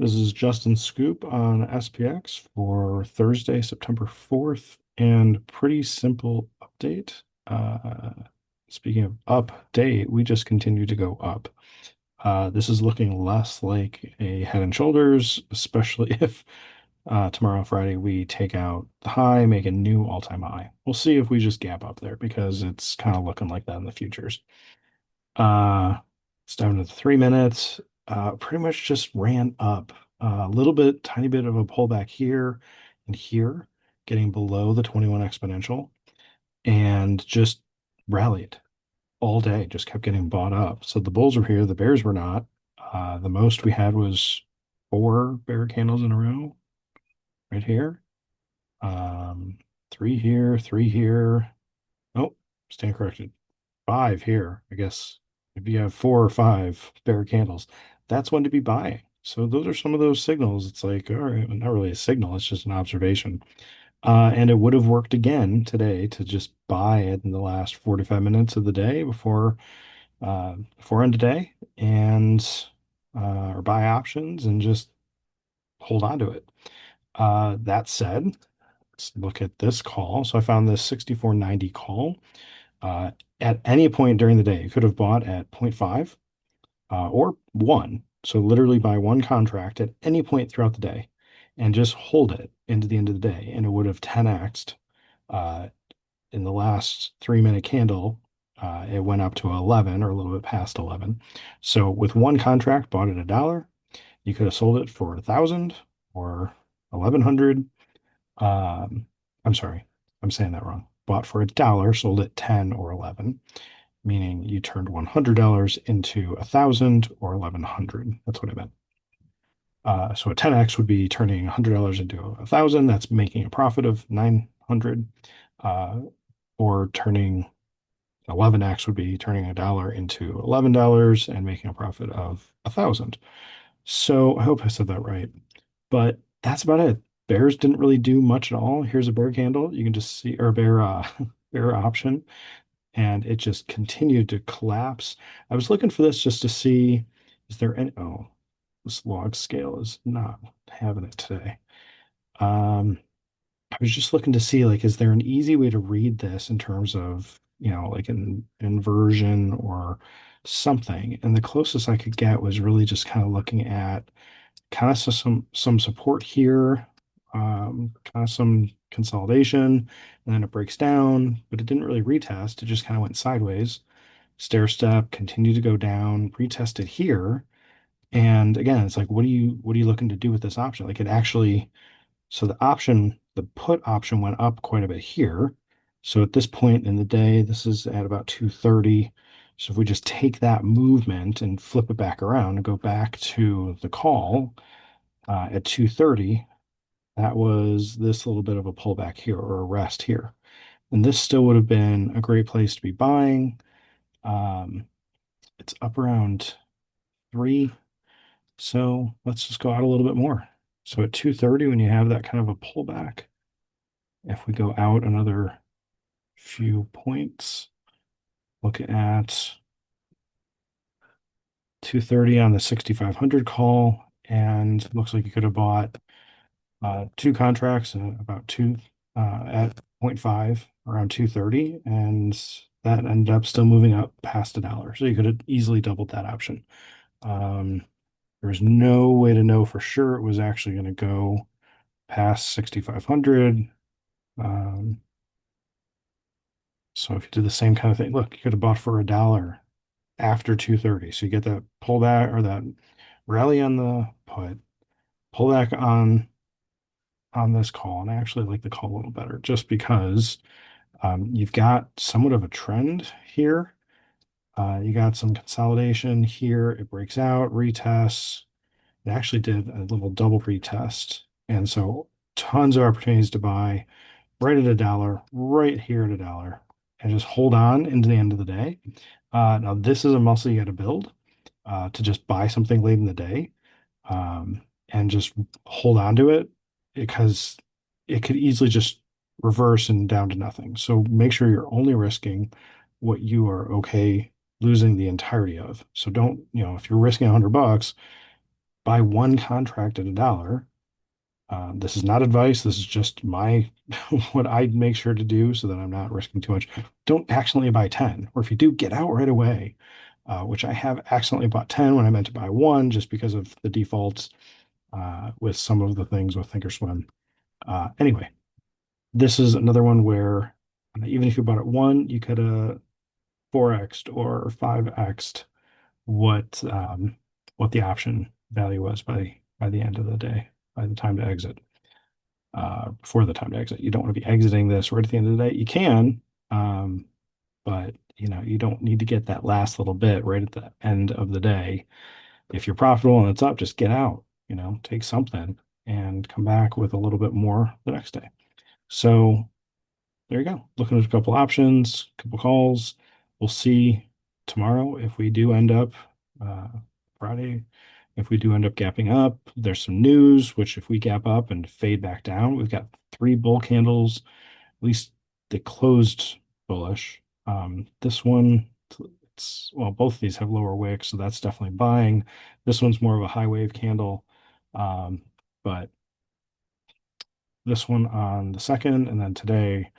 This is Justin Scoop on SPX for Thursday, September 4th, and pretty simple update. Speaking of update, we just continue to go up. This is looking less like a head and shoulders, especially if tomorrow, Friday, we take out the high, make a new all-time high. We'll see if we just gap up there because it's kind of looking like that in the futures. Uh, it's down to 3 minutes. Pretty much just ran up a little bit, tiny bit of a pullback here and here, getting below the 21 exponential, and just rallied all day, just kept getting bought up. So the bulls were here, the bears were not. The most we had was four bear candles in a row right here. Um, three here, three here. Oh, stand corrected. Five here. I guess if you have four or five bear candles, that's when to be buying. So those are some of those signals. It's like, all right, well, not really a signal, it's just an observation. And it would have worked again today to just buy it in the last 45 minutes of the day before end of day and or buy options and just hold on to it. That said, let's look at this call. So I found this 6490 call. Uh, at any point during the day, you could have bought at zero point 0.5 or one. So literally buy one contract at any point throughout the day and just hold it into the end of the day. And it would have 10x'd uh, in the last 3 minute candle. It went up to 11 or a little bit past 11. So with one contract, bought at $1, you could have sold it for 1,000 or 1,100. I'm sorry, I'm saying that wrong. Bought for $1, sold at 10 or 11, meaning you turned $100 into 1,000 or 1,100. That's what I meant. So a 10x would be turning $100 into 1,000. That's making a profit of 900. Or turning 11x would be turning $1 into $11 and making a profit of 1,000. So I hope I said that right. But that's about it. Bears didn't really do much at all. Here's a bear candle. You can just see, or bear bear option, and it just continued to collapse. I was looking for this just to see, is there any, oh, this log scale is not having it today. I was just looking to see, like, is there an easy way to read this in terms of, like an inversion or something? And the closest I could get was really just kind of looking at kind of some support here, kind of some consolidation, and then it breaks down, but it didn't really retest. It just kind of went sideways, stair step, continued to go down, retested here. And again, it's like, what are you looking to do with this option? Like it actually, so the put option went up quite a bit here. So at this point in the day, this is at about 230. So if we just take that movement and flip it back around and go back to the call at 230, that was this little bit of a pullback here or a rest here. And this still would have been a great place to be buying. Um, it's up around 3. So let's just go out a little bit more. So at 230, when you have that kind of a pullback, if we go out another few points, look at 230 on the 6,500 call, and looks like you could have bought two contracts about two at 0.5 around 230, and that ended up still moving up past $1. So you could have easily doubled that option. There's no way to know for sure it was actually going to go past 6,500. So if you did the same kind of thing, look, you could have bought for $1 after 230. So you get that pullback or that rally on the put, pullback on this call. And I actually like the call a little better just because you've got somewhat of a trend here. You got some consolidation here. It breaks out, retests. It actually did a little double retest. And so tons of opportunities to buy right at $1, right here at $1, and just hold on into the end of the day. Now, this is a muscle you got to build to just buy something late in the day and just hold on to it because it could easily just reverse and down to nothing. So make sure you're only risking what you are okay losing the entirety of. So don't, if you're risking $100, buy one contract at a dollar. This is not advice. This is just my what I make sure to do so that I'm not risking too much. Don't accidentally buy 10, or if you do, get out right away. Which I have accidentally bought 10 when I meant to buy one just because of the defaults with some of the things with Thinkorswim. Anyway, this is another one where even if you bought it one, you could have 4x'd or 5x'd what the option value was by the end of the day, by the time to exit, before the time to exit. You don't want to be exiting this right at the end of the day. You can, um, but you don't need to get that last little bit right at the end of the day. If you're profitable and it's up, just get out, take something and come back with a little bit more the next day. So there you go. Looking at a couple options, a couple calls. We'll see tomorrow if we do end up uh, Friday. If we do end up gapping up, there's some news, which if we gap up and fade back down, we've got three bull candles. At least they closed bullish. This one, well, both of these have lower wicks, so that's definitely buying. This one's more of a high wave candle. Um, but this one on the second, and then today,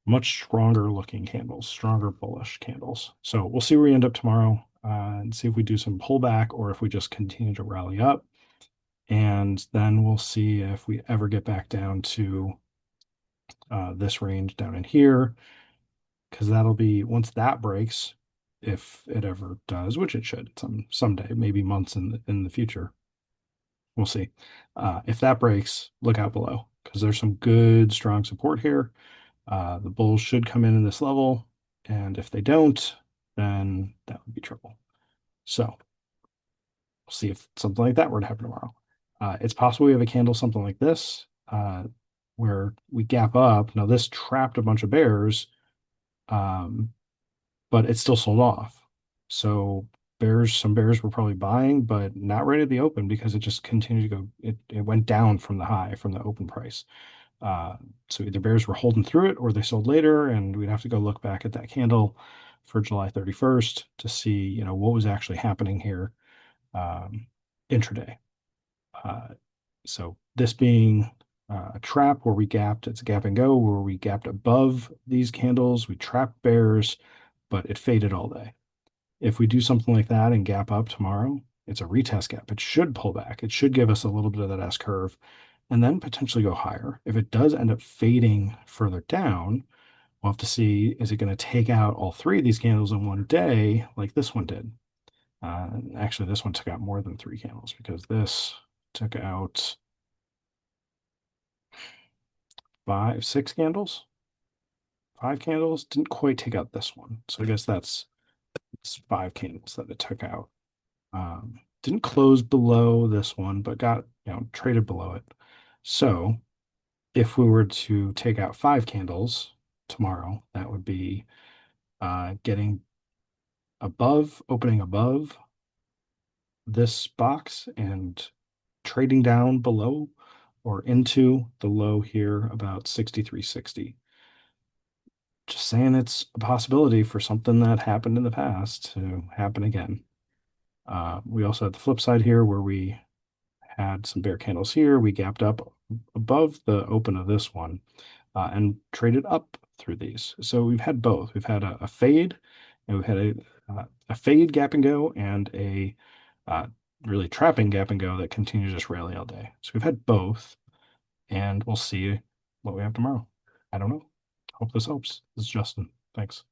much stronger looking candles, stronger bullish candles. So we'll see where we end up tomorrow and see if we do some pullback or if we just continue to rally up. And then we'll see if we ever get back down to this range down in here, because that'll be once that breaks, if it ever does, which it should someday, maybe months in the future. We'll see. If that breaks, look out below because there's some good strong support here. The bulls should come in this level, and if they don't, then that would be trouble. So we'll see if something like that were to happen tomorrow. It's possible we have a candle something like this, where we gap up. Now this trapped a bunch of bears, but it still sold off. So some bears were probably buying, but not right at the open because it just continued to go. It went down from the high, from the open price. Uh, so either bears were holding through it or they sold later, and we'd have to go look back at that candle for July 31st to see, what was actually happening here intraday. Uh, so this being a trap where we gapped, it's a gap and go where we gapped above these candles, we trapped bears, but it faded all day. If we do something like that and gap up tomorrow, it's a retest gap. It should pull back. It should give us a little bit of that S curve and then potentially go higher. If it does end up fading further down, we'll have to see, is it going to take out all three of these candles in one day like this one did? Actually, this one took out more than three candles because this took out six candles, five candles. Didn't quite take out this one. So I guess it's five candles that it took out. Didn't close below this one, but got, traded below it. So if we were to take out five candles tomorrow, that would be getting opening above this box and trading down below or into the low here about 63.60. Just saying it's a possibility for something that happened in the past to happen again. We also had the flip side here where we had some bear candles here. We gapped up above the open of this one and traded up through these. So we've had both. We've had a fade, and we've had a fade gap and go, and a uh, really trapping gap and go that continues to just rally all day. So we've had both, and we'll see what we have tomorrow. I don't know. Hope this helps. This is Justin. Thanks.